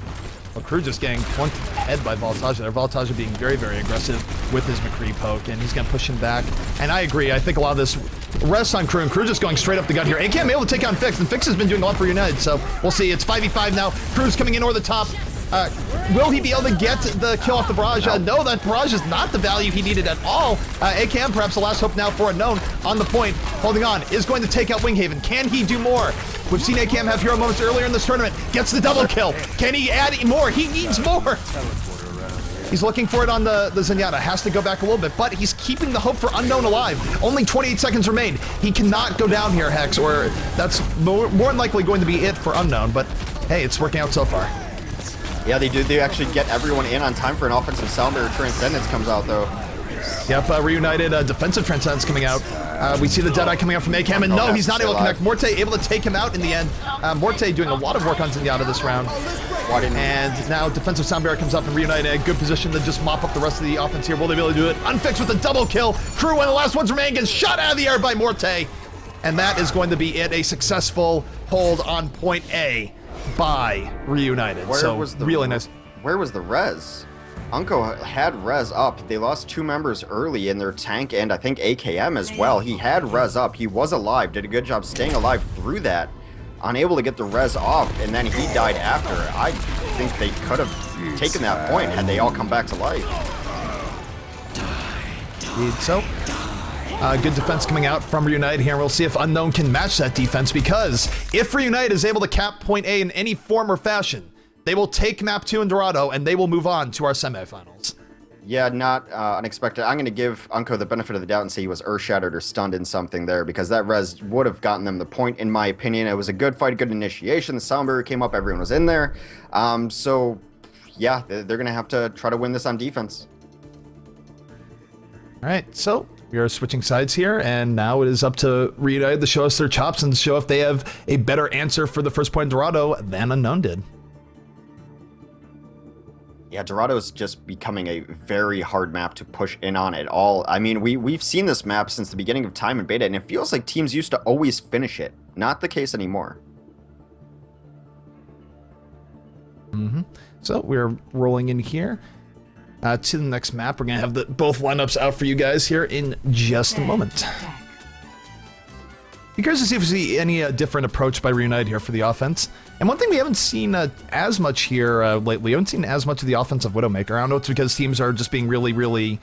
Well, crew just getting plunked head by Voltage there. Voltage being very, very aggressive with his McCree poke, and he's going to push him back. And I agree. I think a lot of this rests on crew, and crew just going straight up the gut here. AKM able to take on Fix, and Fix has been doing a lot for United, so we'll see. It's 5v5 now. Crew's coming in over the top. Will he be able to get the kill off the barrage? No, that barrage is not the value he needed at all. AKM, perhaps the last hope now for Unknown, on the point, holding on, is going to take out Winghaven. Can he do more? We've seen AKM have hero moments earlier in this tournament. Gets the double kill. Can he add more? He needs more. He's looking for it on the Zenyatta. Has to go back a little bit, but he's keeping the hope for Unknown alive. Only 28 seconds remain. He cannot go down here, Hex, or that's more than likely going to be it for Unknown, but hey, it's working out so far. Yeah, they do. They actually get everyone in on time for an offensive sound barrier. Transcendence comes out, though. Yep, Reunited defensive Transcendence coming out. We see the Deadeye coming out from AKM, and no, he's not able to connect. Morte able to take him out in the end. Morte doing a lot of work on Zenyatta this round. And now defensive sound barrier comes up, and Reunited in a good position to just mop up the rest of the offense here. Will they be able to do it? Unfixed with a double kill. Crew, one of the last ones remaining, gets shot out of the air by Morte. And that is going to be it. A successful hold on point A by Reunited. Really nice. Where was the res? Unko had res up. They lost 2 members early in their tank, and I think AKM as well. He had res up. He was alive. Did a good job staying alive through that. Unable to get the res off, and then he died after. I think they could have taken that point had they all come back to life. Indeed so. Good defense coming out from Reunited here, and we'll see if Unknown can match that defense, because if Reunited is able to cap point A in any form or fashion, they will take map 2 in Dorado, and they will move on to our semifinals. Yeah, not unexpected. I'm going to give Unko the benefit of the doubt and say he was earth-shattered or stunned in something there, because that res would have gotten them the point, in my opinion. It was a good fight, good initiation. The sound barrier came up, everyone was in there. So, yeah, they're going to have to try to win this on defense. All right, so we are switching sides here, and now it is up to Reunited to show us their chops and show if they have a better answer for the first point in Dorado than Unknown did. Yeah, Dorado's just becoming a very hard map to push in on at all. I mean, we've seen this map since the beginning of time in beta, and it feels like teams used to always finish it. Not the case anymore. So we're rolling in here to the next map. We're going to have both lineups out for you guys here in just a moment. Be curious to see if we see any different approach by Reunited here for the offense. And one thing we haven't seen as much here lately, we haven't seen as much of the offensive Widowmaker. I don't know if it's because teams are just being really, really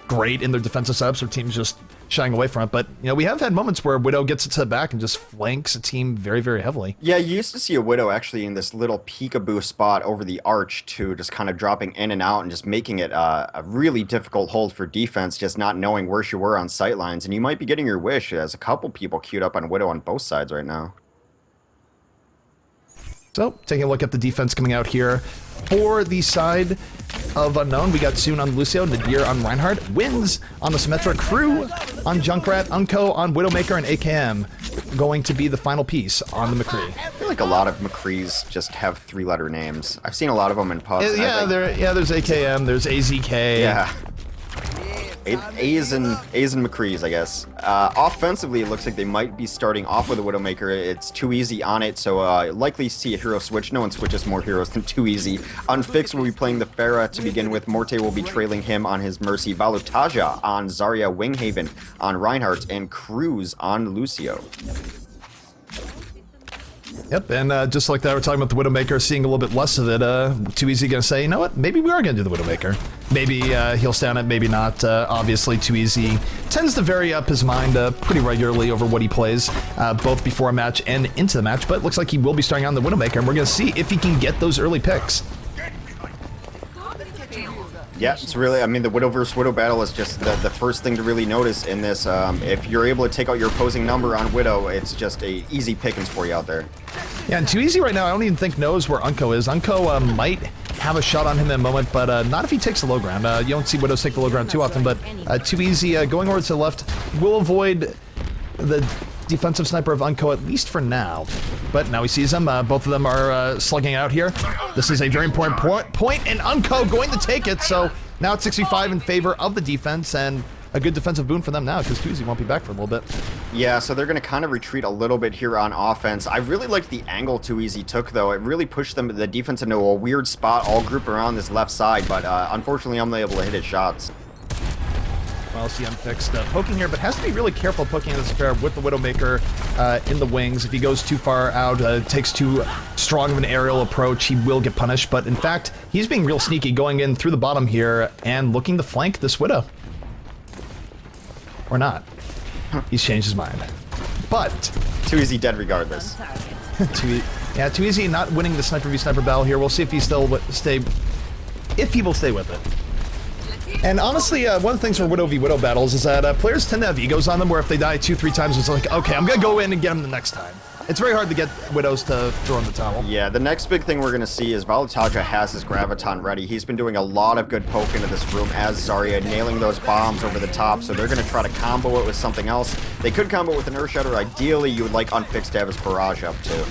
great in their defensive setups, or teams just shying away from it. But, you know, we have had moments where Widow gets it to the back and just flanks a team very, very heavily. Yeah, you used to see a Widow actually in this little peekaboo spot over the arch too, just kind of dropping in and out and just making it a really difficult hold for defense, just not knowing where she were on sight lines. And you might be getting your wish, as a couple people queued up on Widow on both sides right now. So, taking a look at the defense coming out here for the side of Unknown. We got Soon on Lucio, Nadir on Reinhardt, Wins on the Symmetra, Crew on Junkrat, Unko on Widowmaker, and AKM going to be the final piece on the McCree. I feel like a lot of McCrees just have 3-letter names. I've seen a lot of them in pubs. Yeah, there's AKM, there's AZK. Yeah. A's and McCrees, I guess. Offensively, it looks like they might be starting off with a Widowmaker. It's too easy on it, so likely see a hero switch. No one switches more heroes than too easy. Unfixed will be playing the Pharah to begin with. Morte will be trailing him on his Mercy. Valutaja on Zarya, Winghaven on Reinhardt, and Cruz on Lucio. Yep, and just like that, we're talking about the Widowmaker, seeing a little bit less of it. Too Easy gonna say, you know what, maybe we are gonna do the Widowmaker. Maybe he'll stay on it, maybe not. Obviously, Too Easy tends to vary up his mind pretty regularly over what he plays, both before a match and into the match, but it looks like he will be starting on the Widowmaker, and we're gonna see if he can get those early picks. Yeah, it's really, I mean, the Widow versus Widow battle is just the first thing to really notice in this. If you're able to take out your opposing number on Widow, it's just a easy pickings for you out there. Yeah, and Too Easy right now, I don't even think knows where Unco is. Unco might have a shot on him in a moment, but not if he takes the low ground. You don't see Widows take the low ground too often, but Too Easy going over to the left will avoid the defensive sniper of Unco, at least for now. But now he sees them. Both of them are slugging out here. This is a very important point, and Unco going to take it. So now it's 65 in favor of the defense, and a good defensive boon for them now, because Too Easy won't be back for a little bit. Yeah, so they're going to kind of retreat a little bit here on offense. I really liked the angle Too Easy took, though. It really pushed the defense into a weird spot, all grouped around this left side, but unfortunately I'm not able to hit his shots. Well, see unfixed poking here, but has to be really careful poking in this affair with the Widowmaker in the wings. If he goes too far out, takes too strong of an aerial approach, he will get punished. But in fact, he's being real sneaky, going in through the bottom here and looking to flank this Widow. Or not. He's changed his mind. But Too Easy dead regardless. Too Easy not winning the Sniper v Sniper battle here. We'll see if he still if he will stay with it. And honestly, one of the things for Widow v Widow battles is that players tend to have egos on them, where if they die 2-3 times, it's like, okay, I'm gonna go in and get him the next time. It's very hard to get Widows to throw in the towel. Yeah, the next big thing we're going to see is Valutaja has his Graviton ready. He's been doing a lot of good poke into this room as Zarya, nailing those bombs over the top, so they're going to try to combo it with something else. They could combo it with an Earth Shatter. Ideally, you would like Unfixed to have his Barrage up, too.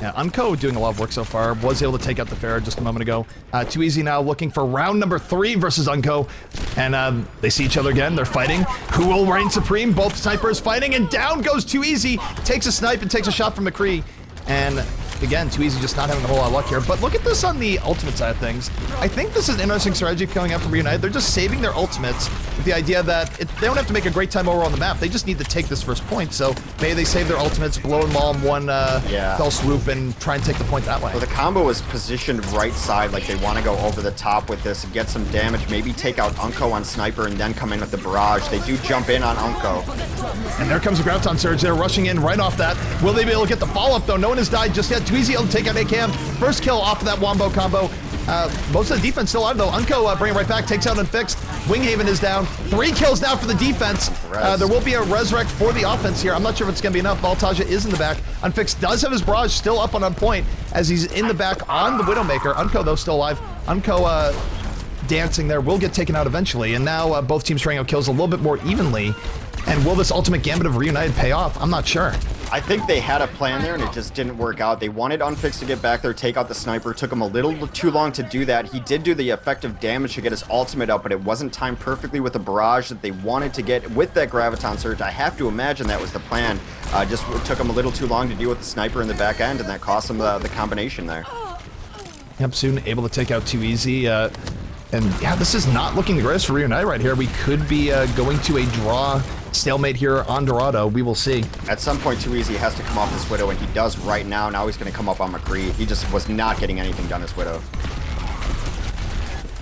Yeah, Unco doing a lot of work so far. Was able to take out the Pharah just a moment ago. Too Easy now looking for round number 3 versus Unco. And they see each other again. They're fighting. Who will reign supreme? Both snipers fighting, and down goes Too Easy. Takes a snipe and takes a shot from McCree. And again, Too Easy just not having a whole lot of luck here. But look at this on the ultimate side of things. I think this is an interesting strategy coming out from REUNITED. They're just saving their ultimates with the idea that they don't have to make a great time over on the map. They just need to take this first point. So maybe they save their ultimates, blow and maul them one fell swoop, and try and take the point that way. Well, the combo is positioned right side, like they want to go over the top with this and get some damage. Maybe take out Unco on Sniper and then come in with the Barrage. They do jump in on Unco. And there comes the Graviton Surge. They're rushing in right off that. Will they be able to get the follow-up, though? No one has died just yet. Too Easy able to take out AKM. First kill off of that Wombo combo. Most of the defense still alive, though. Unco bringing it right back, takes out Unfixed. Winghaven is down. 3 kills now for the defense. There will be a resurrect for the offense here. I'm not sure if it's going to be enough. Valutaja is in the back. Unfixed does have his Barrage still up on point as he's in the back on the Widowmaker. Unco, though, still alive. Unco dancing there will get taken out eventually. And now both teams trying out kills a little bit more evenly. And will this ultimate gambit of REUNITED pay off? I'm not sure. I think they had a plan there and it just didn't work out. They wanted Unfixed to get back there, take out the Sniper. It took him a little too long to do that. He did do the effective damage to get his ultimate up, but it wasn't timed perfectly with the Barrage that they wanted to get with that Graviton Surge. I have to imagine that was the plan. Just it took him a little too long to deal with the Sniper in the back end, and that cost him the combination there. Yep, soon able to take out Too Easy. And yeah, this is not looking the greatest for REUNITED right here. We could be going to a draw stalemate here on Dorado. We will see. At some point, Too Easy has to come off this Widow, and he does right now. Now he's going to come up on McCree. He just was not getting anything done as Widow.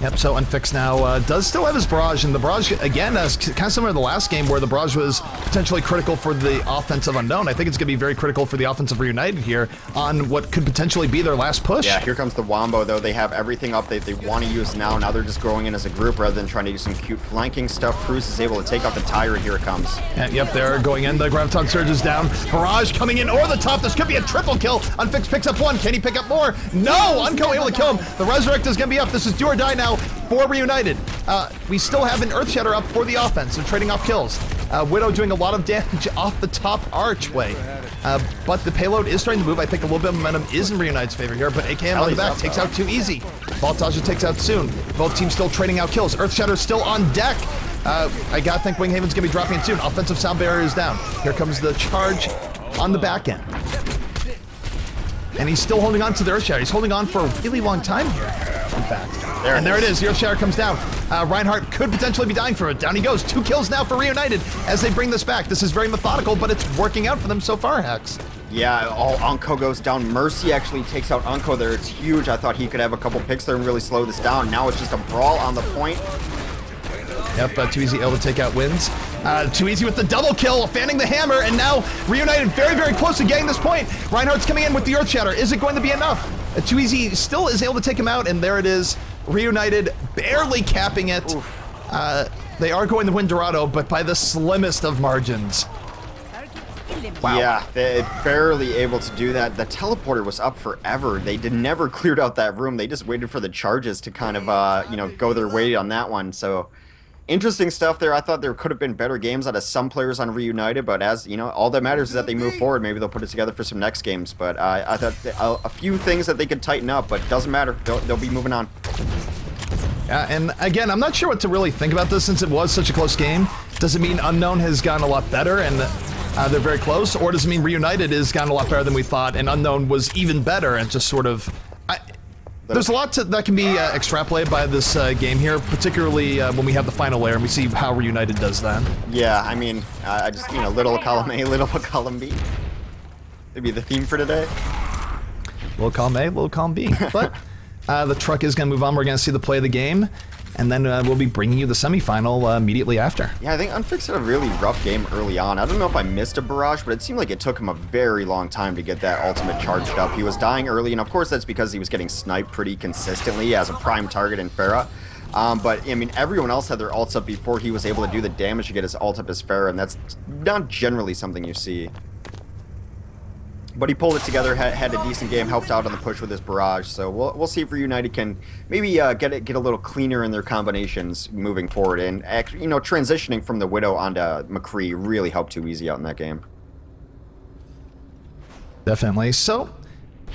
Yep, so Unfixed now does still have his Barrage, and the Barrage, again, is kind of similar to the last game where the Barrage was potentially critical for the offensive Unknown. I think it's going to be very critical for the offensive REUNITED here on what could potentially be their last push. Yeah, here comes the Wombo, though. They have everything up that they want to use now. Now they're just going in as a group rather than trying to do some cute flanking stuff. Cruz is able to take out the Tyrant. Here it comes. And yep, they're going in. The Graviton Surge is down. Barrage coming in over the top. This could be a triple kill. Unfixed picks up 1. Can he pick up more? No! Unco able to kill him. The Resurrect is going to be up. This is do or die now for REUNITED. We still have an Earth Shatter up for the offense, so trading off kills. Widow doing a lot of damage off the top archway. But the payload is starting to move. I think a little bit of momentum is in REUNITED's favor here, but AKM on the back takes out Too Easy. Valutaja takes out soon. Both teams still trading out kills. Earth Shatter still on deck. I gotta think Winghaven's gonna be dropping in soon. Offensive sound barrier is down. Here comes the charge on the back end. And he's still holding on to the Earth Shatter. He's holding on for a really long time here, in fact. There it is. The Earth Shatter comes down. Reinhardt could potentially be dying for it. Down he goes. 2 kills now for REUNITED as they bring this back. This is very methodical, but it's working out for them so far, Hex. Yeah, Unko goes down. Mercy actually takes out Unko there. It's huge. I thought he could have a couple picks there and really slow this down. Now it's just a brawl on the point. Yep, Too Easy able to take out wins. Too Easy with the double kill, fanning the hammer, and now Reunited very, very close to getting this point. Reinhardt's coming in with the Earth Shatter. Is it going to be enough? Too Easy still is able to take him out, and there it is. Reunited barely capping it. They are going to win Dorado, but by the slimmest of margins. Wow. Yeah, they barely able to do that. The teleporter was up forever. They never cleared out that room. They just waited for the charges to kind of, you know, go their way on that one. So interesting stuff there. I thought there could have been better games out of some players on Reunited, but as you know, all that matters is that they move forward. Maybe they'll put it together for some next games. But I thought a few things that they could tighten up, but doesn't matter. They'll be moving on. Yeah, and again, I'm not sure what to really think about this since it was such a close game. Does it mean Unknown has gotten a lot better and they're very close, or does it mean Reunited has gotten a lot better than we thought and Unknown was even better and just sort of... There's a lot that can be extrapolated by this game here, particularly when we have the final layer and we see how Reunited does that. Yeah, I mean, I just, you know, little column A, little column B. It'd be the theme for today. Little column A, little column B. But the truck is going to move on. We're going to see the play of the game, and then we'll be bringing you the semifinal immediately after. Yeah, I think Unfix had a really rough game early on. I don't know if I missed a barrage, but it seemed like it took him a very long time to get that ultimate charged up. He was dying early, and of course that's because he was getting sniped pretty consistently as a prime target in Pharah. But, I mean, everyone else had their ults up before he was able to do the damage to get his ult up as Pharah, and that's not generally something you see. But he pulled it together, had a decent game, helped out on the push with his barrage. So we'll see if Reunited can maybe get a little cleaner in their combinations moving forward. And actually, you know, transitioning from the Widow onto McCree really helped Too Easy out in that game. Definitely. So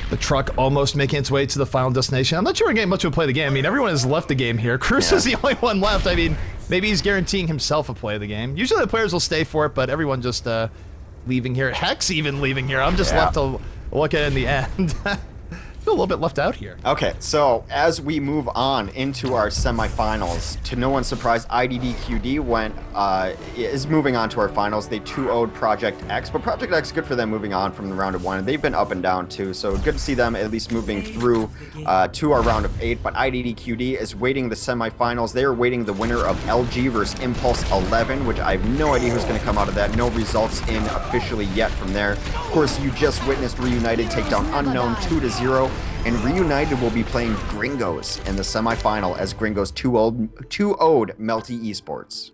the truck almost making its way to the final destination. I'm not sure we're getting much of a play of the game. I mean, everyone has left the game here. Cruz is the only one left. I mean, maybe he's guaranteeing himself a play of the game. Usually the players will stay for it, but everyone just leaving here. Hex even leaving here. I'm just left to look at it in the end. I feel a little bit left out here. Okay, so as we move on into our semifinals, to no one's surprise, IDDQD is moving on to our finals. They 2-0'd Project X, but Project X, good for them moving on from the round of 1. They've been up and down too, so good to see them at least moving through to our round of 8. But IDDQD is waiting the semifinals. They are waiting the winner of LG versus Impulse 11, which I have no idea who's going to come out of that. No results in officially yet from there. Of course, you just witnessed Reunited take down Unknown 2-0. And Reunited will be playing Gringos in the semifinal as Gringos 2-0'd Melty Esports.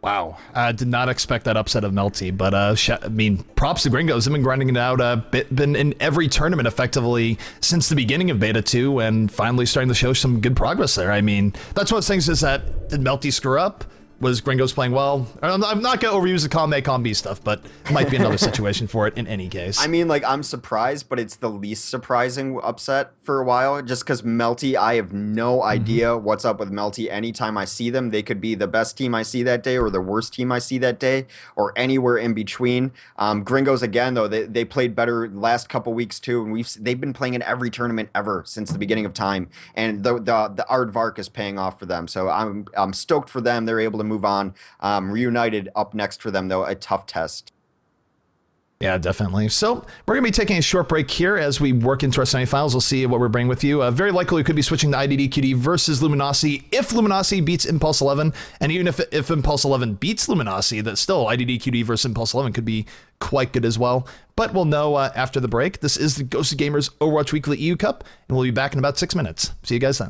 Wow. Did not expect that upset of Melty, but I mean, props to Gringos. They've been grinding it out, been in every tournament effectively since the beginning of Beta 2 and finally starting to show some good progress there. I mean, that's one of the things is that, did Melty screw up? Was Gringos playing well? I'm not going to overuse the column A, column B stuff, but it might be another situation for it in any case. I mean, like, I'm surprised, but it's the least surprising upset for a while, just because Melty, I have no idea what's up with Melty. Anytime I see them, they could be the best team I see that day or the worst team I see that day or anywhere in between. Gringos, again, though, they played better last couple weeks, too, and they've been playing in every tournament ever since the beginning of time, and the Aardvark is paying off for them, so I'm stoked for them. They're able to move on. Reunited up next for them, though, a tough test. Yeah, definitely. So we're going to be taking a short break here as we work into our semifinals. We'll see what we're bringing with you. Very likely we could be switching to IDDQD versus Luminosity if Luminosity beats Impulse 11. And even if Impulse 11 beats Luminosity, that still IDDQD versus Impulse 11 could be quite good as well. But we'll know after the break. This is the GosuGamers Overwatch Weekly EU Cup, and we'll be back in about 6 minutes. See you guys then.